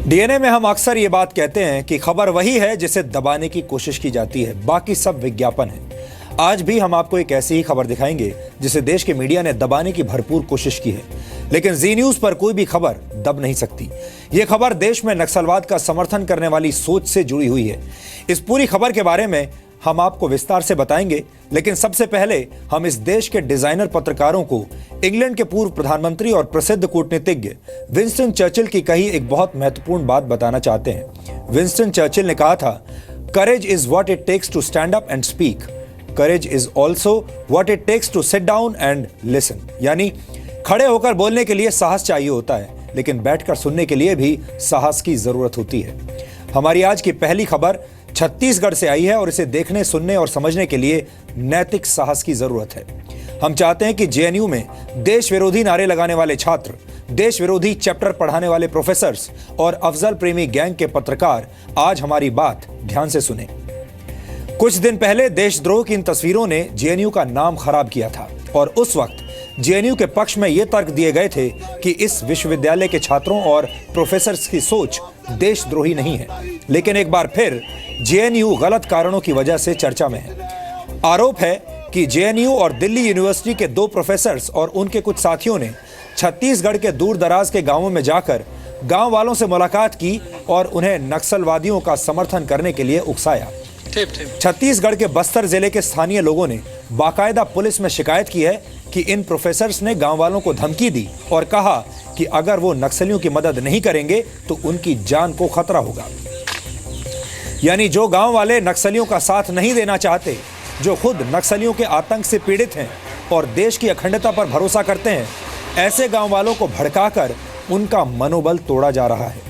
DNA में हम अक्सर ये बात कहते हैं कि खबर वही है जिसे दबाने की कोशिश की जाती है, बाकी सब विज्ञापन है। आज भी हम आपको एक ऐसी ही खबर दिखाएंगे जिसे देश के मीडिया ने दबाने की भरपूर कोशिश की है, लेकिन जी न्यूज पर कोई भी खबर दब नहीं सकती। यह खबर देश में नक्सलवाद का समर्थन करने वाली सोच से जुड़ी हुई है। इस पूरी खबर के बारे में हम आपको विस्तार से बताएंगे, लेकिन सबसे पहले हम इस देश के डिजाइनर पत्रकारों को इंग्लैंड के पूर्व प्रधानमंत्री और प्रसिद्ध कूटनीतिज्ञ विंस्टन चर्चिल की कही एक बहुत महत्वपूर्ण बात बताना चाहते हैं। विंस्टन चर्चिल ने कहा था, courage is what it takes to stand up and speak, courage is also what it takes to sit down and listen. यानी खड़े होकर बोलने के लिए साहस चाहिए होता है, लेकिन बैठकर सुनने के लिए भी साहस की जरूरत होती है। हमारी आज की पहली खबर छत्तीसगढ़ से आई है और इसे देखने, सुनने और समझने के लिए नैतिक साहस की जरूरत है। हम चाहते हैं कि जेएनयू में देश विरोधी नारे लगाने वाले छात्र, देश विरोधी चैप्टर पढ़ाने वाले प्रोफेसर्स और अफजल प्रेमी गैंग के पत्रकार आज हमारी बात ध्यान से सुने। कुछ दिन पहले देशद्रोह की इन तस्वीरों ने जेएनयू का नाम खराब किया था और उस वक्त जेएनयू के पक्ष में ये तर्क दिए गए थे कि इस विश्वविद्यालय के छात्रों और प्रोफेसर्स की सोच देशद्रोही नहीं है। लेकिन एक बार फिर जेएनयू गलत कारणों की वजह से चर्चा में है। आरोप है कि जेएनयू और दिल्ली यूनिवर्सिटी के 2 प्रोफेसर्स और उनके कुछ साथियों ने छत्तीसगढ़ के दूर दराज के गांवों में जाकर गांव वालों से मुलाकात की और उन्हें नक्सलवादियों का समर्थन करने के लिए उकसाया। छत्तीसगढ़ के बस्तर जिले के स्थानीय लोगों ने बाकायदा पुलिस में शिकायत की है कि इन प्रोफेसर्स ने गांव वालों को धमकी दी और कहा कि अगर वो नक्सलियों की मदद नहीं करेंगे तो उनकी जान को खतरा होगा। यानी जो गांव वाले नक्सलियों का साथ नहीं देना चाहते, जो खुद नक्सलियों के आतंक से पीड़ित हैं और देश की अखंडता पर भरोसा करते हैं, ऐसे गांव वालों को भड़काकर उनका मनोबल तोड़ा जा रहा है।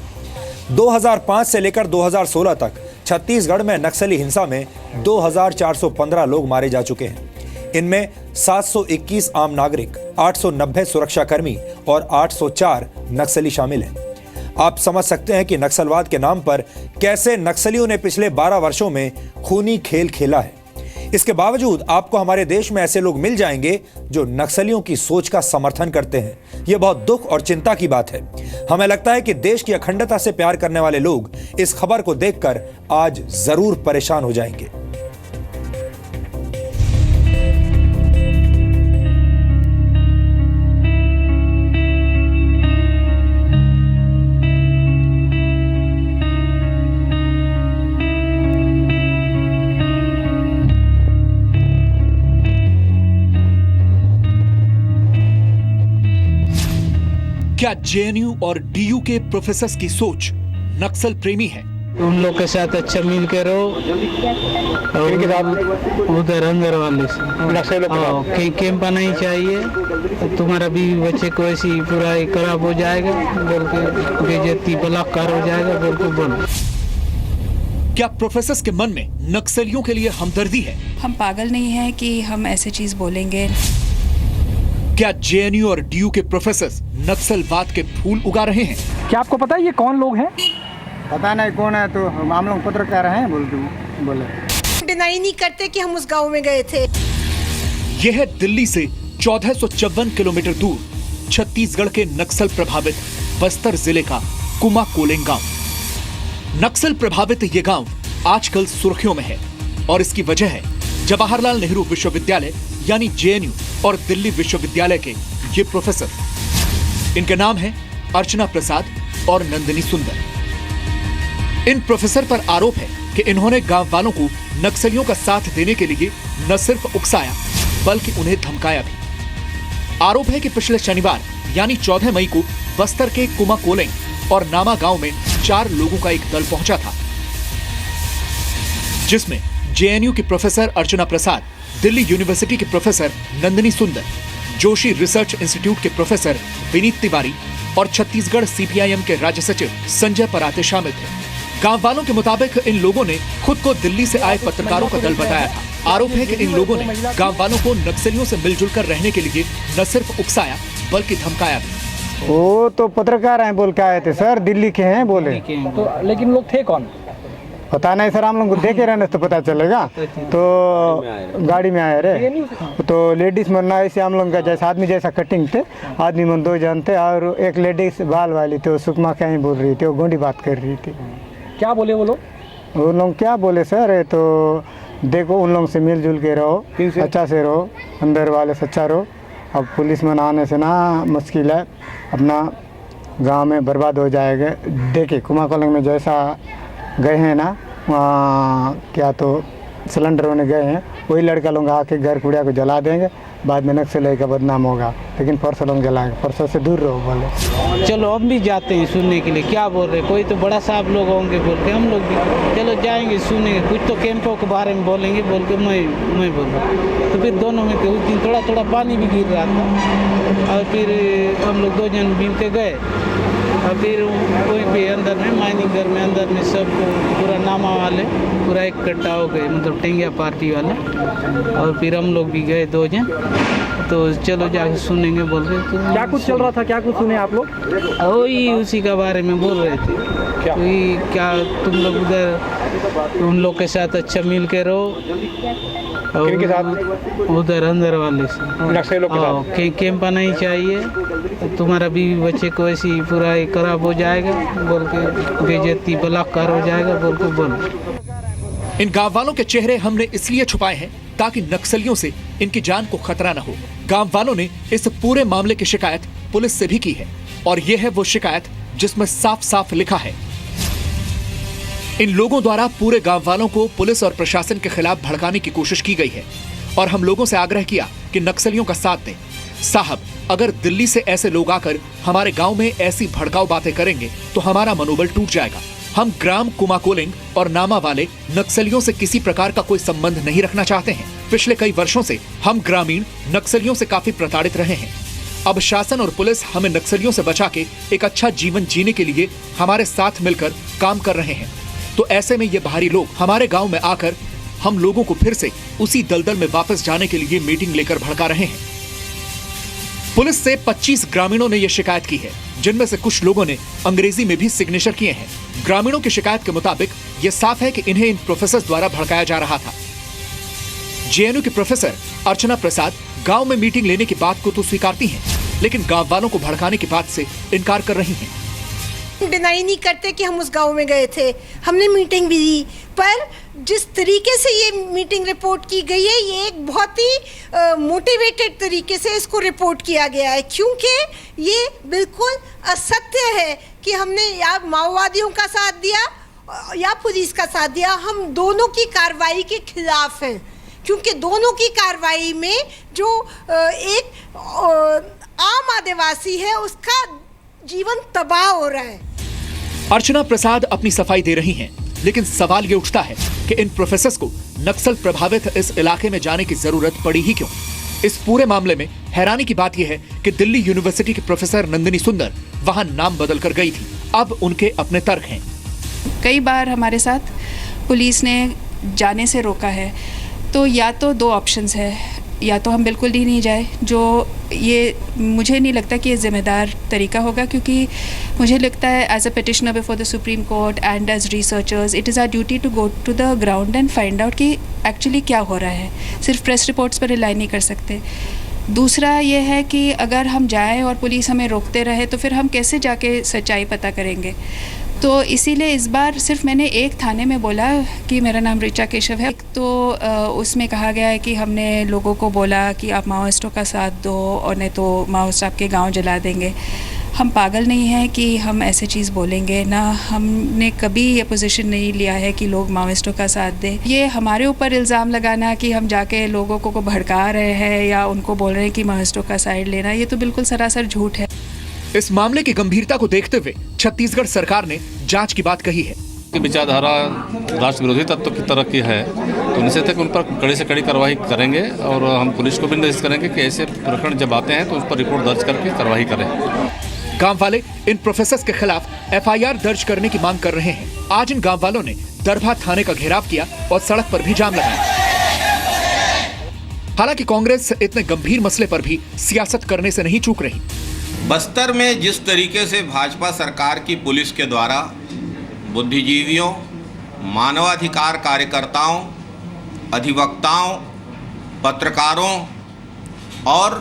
2005 से लेकर 2016 तक छत्तीसगढ़ में नक्सली हिंसा में 2415 लोग मारे जा चुके हैं। इनमें 721 आम नागरिक, 890 सुरक्षाकर्मी और 804 नक्सली शामिल हैं। आप समझ सकते हैं कि नक्सलवाद के नाम पर कैसे नक्सलियों ने पिछले 12 वर्षों में खूनी खेल खेला है। इसके बावजूद आपको हमारे देश में ऐसे लोग मिल जाएंगे जो नक्सलियों की सोच का समर्थन करते हैं। यह बहुत दुख और चिंता की बात है। हमें लगता है कि देश की अखंडता से प्यार करने वाले लोग इस खबर को देखकर आज जरूर परेशान हो जाएंगे। क्या जेएनयू और डीयू के प्रोफेसर्स की सोच नक्सल प्रेमी है? उन लोग के साथ अच्छा मिल के रहो। उधर अंदर वाले से कैंप नहीं चाहिए, तुम्हारा बीवी बच्चे को ऐसी पूरा खराब हो जाएगा बोल के, बेइज्जती बलात्कार हो जाएगा बोल के बोल। क्या प्रोफेसर्स के मन में नक्सलियों के लिए हमदर्दी है? हम पागल नहीं है कि हम ऐसी चीज बोलेंगे। क्या जेएनयू और डीयू के प्रोफेसर्स नक्सलवाद के फूल उगा रहे हैं? क्या आपको पता है ये कौन लोग हैं? पता नहीं कौन है, तो हम लोग पत्रकार हैं बोले डिनाई नहीं करते कि हम उस गांव में गए थे। यह है दिल्ली से 1454 किलोमीटर दूर छत्तीसगढ़ के नक्सल प्रभावित बस्तर जिले का कुमाकोलेंग गांव। नक्सल प्रभावित ये गांव आजकल सुर्खियों में है और इसकी वजह है जवाहरलाल नेहरू विश्वविद्यालय यानी जेएनयू और दिल्ली विश्वविद्यालय के ये प्रोफेसर। इनके नाम हैं अर्चना प्रसाद और नंदिनी सुंदर। इन प्रोफेसर पर आरोप है कि इन्होंने गांव वालों को नक्सलियों का साथ देने के लिए न सिर्फ उकसाया बल्कि उन्हें धमकाया भी। आरोप है कि पिछले शनिवार यानी 14 मई को बस्तर के कुमाकोलेंग और नामा गांव में 4 लोगों का एक दल पहुंचा था, जिसमें जेएनयू की प्रोफेसर अर्चना प्रसाद, दिल्ली यूनिवर्सिटी के प्रोफेसर नंदिनी सुंदर, जोशी रिसर्च इंस्टीट्यूट के प्रोफेसर विनीत तिवारी और छत्तीसगढ़ सीपीआईएम के राज्य सचिव संजय पराते शामिल थे। गांव वालों के मुताबिक इन लोगों ने खुद को दिल्ली से आए पत्रकारों का दल बताया था। आरोप है कि इन लोगों ने गांव वालों को नक्सलियों से मिलजुल कर रहने के लिए न सिर्फ उकसाया बल्कि धमकाया भी। वो तो पत्रकार हैं बोल के आए थे सर, दिल्ली के हैं बोले। तो लेकिन लोग थे कौन? पता नहीं सर, हम लोग को देखे रहने से तो पता चलेगा। तो गाड़ी में आए रे, तो लेडीज में ना ऐसे हम लोग का जैसा आदमी जैसा कटिंग थे, आदमी में 2 जन थे और एक लेडीज बाल वाली तो सुकमा क्या ही बोल रही थी, वो गोंडी बात कर रही थी। क्या बोले वो लोग? वो लोग क्या बोले सर, तो देखो उन लोगों से मिलजुल के रहो, अच्छा से रहो, अंदर वाले से अच्छा रहो। अब पुलिस में आने से ना मुश्किल है, अपना गांव में बर्बाद हो जाएगा। देखिए कुमा कोलंग में जैसा गए हैं ना, वहाँ क्या तो सिलेंडर होने गए हैं, वही लड़का लोग आके घर कूड़ा को जला देंगे, बाद में नक्सली का बदनाम होगा। लेकिन परसों लोग जलाएंगे, परसों से दूर रहो बोले। चलो हम भी जाते हैं सुनने के लिए, क्या बोल रहे, कोई तो बड़ा साहब लोग होंगे बोल के, हम लोग भी चलो जाएंगे सुनेंगे, कुछ तो कैंपों के बारे में बोलेंगे बोल के मैं बोल रहा। तो फिर दोनों में उस दिन थोड़ा थोड़ा पानी भी गिर रहा था और फिर हम लोग 2 जन मिल के गए और फिर कोई भी अंदर में माइनिंग घर में अंदर में सब पूरा नामा वाले पूरा इकट्ठा हो गए, मतलब टेंगिया पार्टी वाले। और फिर हम लोग भी गए 2 जन, तो चलो जाके सुनेंगे बोल रहे थे। क्या कुछ चल रहा था, क्या कुछ सुने आप लोग? वही उसी का बारे में बोल रहे थे, क्या तुम लोग उधर उन लोग के साथ अच्छा मिल के रहो, किनके साथ? उधर अंदर वाले से नक्सली लोग के साथ। कैंप नहीं चाहिए, तुम्हारा बीवी बच्चे को ऐसी पूरा खराब हो जाएगा बोल के, बेइज्जती बलात्कार हो जाएगा बोल के बोल। इन गांव वालों के चेहरे हमने इसलिए छुपाए हैं ताकि नक्सलियों से इनकी जान को खतरा न हो। गांव वालों ने इस पूरे मामले की शिकायत पुलिस से भी की है और यह है वो शिकायत जिसमें साफ साफ लिखा है, इन लोगों द्वारा पूरे गांव वालों को पुलिस और प्रशासन के खिलाफ भड़काने की कोशिश की गई है और हम लोगों से आग्रह किया कि नक्सलियों का साथ दें। साहब, अगर दिल्ली से ऐसे लोग आकर हमारे गांव में ऐसी भड़काऊ बातें करेंगे तो हमारा मनोबल टूट जाएगा। हम ग्राम कुमाकोलिंग और नामा वाले नक्सलियों से किसी प्रकार का कोई संबंध नहीं रखना चाहते हैं। पिछले कई वर्षों से हम ग्रामीण नक्सलियों से काफी प्रताड़ित रहे हैं। अब शासन और पुलिस हमें नक्सलियों से बचा के एक अच्छा जीवन जीने के लिए हमारे साथ मिलकर काम कर रहे हैं। तो ऐसे में ये बाहरी लोग हमारे गांव में आकर हम लोगों को फिर से उसी दलदल में वापस जाने के लिए मीटिंग लेकर भड़का रहे हैं। पुलिस से 25 ग्रामीणों ने यह शिकायत की है, जिनमें से कुछ लोगों ने अंग्रेजी में भी सिग्नेचर किए हैं। ग्रामीणों की शिकायत के मुताबिक यह साफ है कि इन्हें इन प्रोफेसर द्वारा भड़काया जा रहा था। जेएनयू की प्रोफेसर अर्चना प्रसाद गांव में मीटिंग लेने की बात को तो स्वीकारती हैं, लेकिन गांव वालों को भड़काने की बात से इनकार कर रही हैं। डिनाई नहीं करते कि हम उस गांव में गए थे, हमने मीटिंग भी दी, पर जिस तरीके से ये मीटिंग रिपोर्ट की गई है, ये एक बहुत ही मोटिवेटेड तरीके से इसको रिपोर्ट किया गया है, क्योंकि ये बिल्कुल असत्य है कि हमने या माओवादियों का साथ दिया या पुलिस का साथ दिया। हम दोनों की कार्रवाई के खिलाफ हैं, क्योंकि दोनों की कार्रवाई में जो एक आम आदिवासी है उसका जीवन तबाह हो रहा है। अर्चना प्रसाद अपनी सफाई दे रही हैं, लेकिन सवाल ये उठता है कि इन प्रोफेसर्स को नक्सल प्रभावित इस इलाके में जाने की जरूरत पड़ी ही क्यों? इस पूरे मामले में हैरानी की बात यह है कि दिल्ली यूनिवर्सिटी की प्रोफेसर नंदिनी सुंदर वहां नाम बदल कर गई थी। अब उनके अपने तर्क हैं। कई बार हमारे साथ पुलिस ने जाने से रोका है, तो या तो 2 ऑप्शंस है, या तो हम बिल्कुल ही नहीं जाए, जो ये मुझे नहीं लगता कि ये ज़िम्मेदार तरीका होगा, क्योंकि मुझे लगता है as a petitioner before the supreme court and as researchers it is our duty to go to the ground and find out कि एक्चुअली क्या हो रहा है। सिर्फ प्रेस रिपोर्ट्स पर रिलाई नहीं कर सकते। दूसरा ये है कि अगर हम जाएं और पुलिस हमें रोकते रहे तो फिर हम कैसे जाके सच्चाई पता करेंगे। तो इसीलिए इस बार सिर्फ मैंने एक थाने में बोला कि मेरा नाम ऋचा केशव है। तो उसमें कहा गया है कि हमने लोगों को बोला कि आप माओइस्टों का साथ दो और नहीं तो माओइस्ट आपके गांव जला देंगे। हम पागल नहीं हैं कि हम ऐसे चीज़ बोलेंगे, ना हमने कभी ये पोजीशन नहीं लिया है कि लोग माओइस्टों का साथ दें। ये हमारे ऊपर इल्ज़ाम लगाना कि हम जाके लोगों को भड़का रहे हैं या उनको बोल रहे हैं कि माओइस्टों का साइड लेना, ये तो बिल्कुल सरासर झूठ है। इस मामले की गंभीरता को देखते हुए छत्तीसगढ़ सरकार ने जांच की बात कही है। विचारधारा राष्ट्र विरोधी तत्व की तरह की है, तो निश्चित है कि उन पर कड़ी से कड़ी कार्रवाई करेंगे और हम पुलिस को भी निर्देश करेंगे कि ऐसे प्रकरण जब आते हैं तो उस पर रिपोर्ट दर्ज करके कार्रवाई करें। गांव वाले इन प्रोफेसर्स के खिलाफ एफआईआर दर्ज करने की मांग कर रहे हैं। आज इन गांव वालों ने दरभा थाने का घेराव किया और सड़क पर भी जाम लगाया। हालांकि कांग्रेस इतने गंभीर मसले पर भी सियासत करने से नहीं चूक रही। बस्तर में जिस तरीके से भाजपा सरकार की पुलिस के द्वारा बुद्धिजीवियों मानवाधिकार कार्यकर्ताओं, अधिवक्ताओं, पत्रकारों और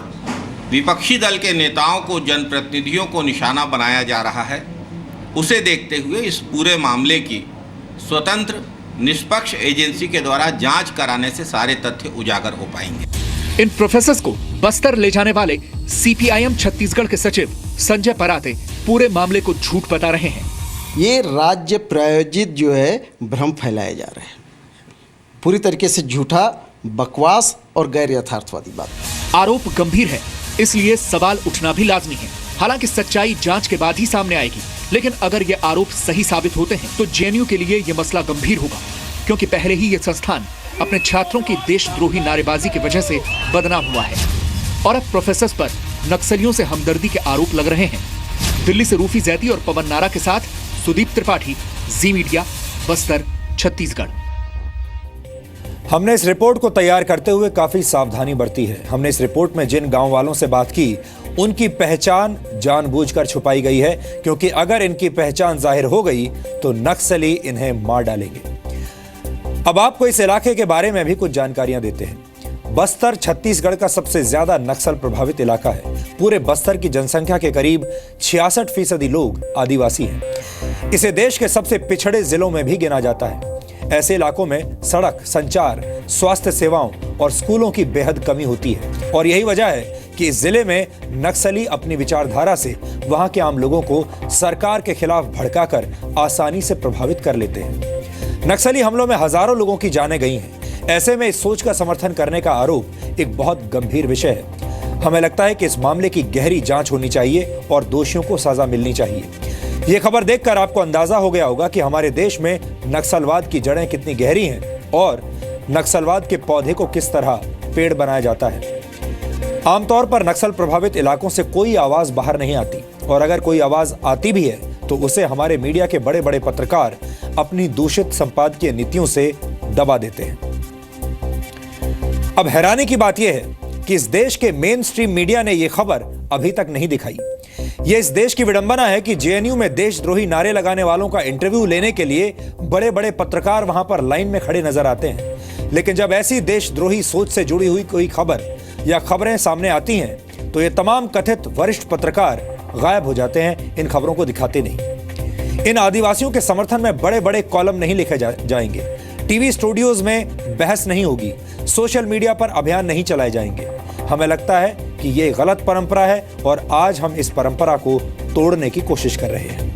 विपक्षी दल के नेताओं को, जनप्रतिनिधियों को निशाना बनाया जा रहा है, उसे देखते हुए इस पूरे मामले की स्वतंत्र निष्पक्ष एजेंसी के द्वारा जांच कराने से सारे तथ्य उजागर हो पाएंगे। इन प्रोफेसर्स को बस्तर ले जाने वाले सीपीआईएम छत्तीसगढ़ के सचिव संजय पराते पूरे मामले को झूठ बता रहे हैं। ये राज्य प्रायोजित जो है भ्रम फैलाए जा रहे हैं, पूरी तरीके से झूठा, बकवास और गैर यथार्थवादी बात। आरोप गंभीर है, इसलिए सवाल उठना भी लाजमी है। हालांकि सच्चाई जांच के बाद ही सामने आएगी, लेकिन अगर ये आरोप सही साबित होते हैं तो जेएनयू के लिए ये मसला गंभीर होगा, क्योंकि पहले ही ये संस्थान अपने छात्रों की देशद्रोही नारेबाजी की वजह से बदनाम हुआ है और अब प्रोफेसर्स पर नक्सलियों से हमदर्दी के आरोप लग रहे हैं। दिल्ली से रूफी जैदी और पवन नारा के साथ सुदीप त्रिपाठी, जी मीडिया, बस्तर, छत्तीसगढ़। हमने इस रिपोर्ट को तैयार करते हुए काफी सावधानी बरती है। हमने इस रिपोर्ट में जिन गांव वालों से बात की, उनकी पहचान जानबूझकर छुपाई गई है, क्योंकि अगर इनकी पहचान जाहिर हो गई तो नक्सली इन्हें मार डालेंगे। अब आपको इस इलाके के बारे में भी कुछ जानकारियां देते हैं। बस्तर छत्तीसगढ़ का सबसे ज्यादा नक्सल प्रभावित इलाका है। पूरे बस्तर की जनसंख्या के करीब 66% लोग आदिवासी हैं। इसे देश के सबसे पिछड़े जिलों में भी गिना जाता है। ऐसे इलाकों में सड़क, संचार, स्वास्थ्य सेवाओं और स्कूलों की बेहद कमी होती है और यही वजह है कि इस जिले में नक्सली अपनी विचारधारा से वहां के आम लोगों को सरकार के खिलाफ भड़काकर आसानी से प्रभावित कर लेते हैं। नक्सली हमलों में हजारों लोगों की जानें गई हैं। ऐसे में इस सोच का समर्थन करने का आरोप एक बहुत गंभीर विषय है। हमें लगता है कि इस मामले की गहरी जांच होनी चाहिए और दोषियों को सजा मिलनी चाहिए। ये खबर देखकर आपको अंदाजा हो गया होगा कि हमारे देश में नक्सलवाद की जड़ें कितनी गहरी हैं और नक्सलवाद के पौधे को किस तरह पेड़ बनाया जाता है। आमतौर पर नक्सल प्रभावित इलाकों से कोई आवाज बाहर नहीं आती और अगर कोई आवाज आती भी है तो उसे हमारे मीडिया के बड़े बड़े पत्रकार अपनी दूषित संपादकीय नीतियों से दबा देते हैं। अब हैरानी की बात यह है कि इस देश के मेन स्ट्रीम मीडिया ने यह खबर अभी तक नहीं दिखाई। यह इस देश की विडंबना है कि जेएनयू में देशद्रोही नारे लगाने वालों का इंटरव्यू लेने के लिए बड़े बड़े पत्रकार वहां पर लाइन में खड़े नजर आते हैं, लेकिन जब ऐसी देशद्रोही सोच से जुड़ी हुई कोई खबर या खबरें सामने आती हैं तो ये तमाम कथित वरिष्ठ पत्रकार गायब हो जाते हैं, इन खबरों को दिखाते नहीं। इन आदिवासियों के समर्थन में बड़े बड़े कॉलम नहीं लिखे जाएंगे, टीवी स्टूडियोज में बहस नहीं होगी, सोशल मीडिया पर अभियान नहीं चलाए जाएंगे। हमें लगता है कि ये गलत परंपरा है और आज हम इस परंपरा को तोड़ने की कोशिश कर रहे हैं।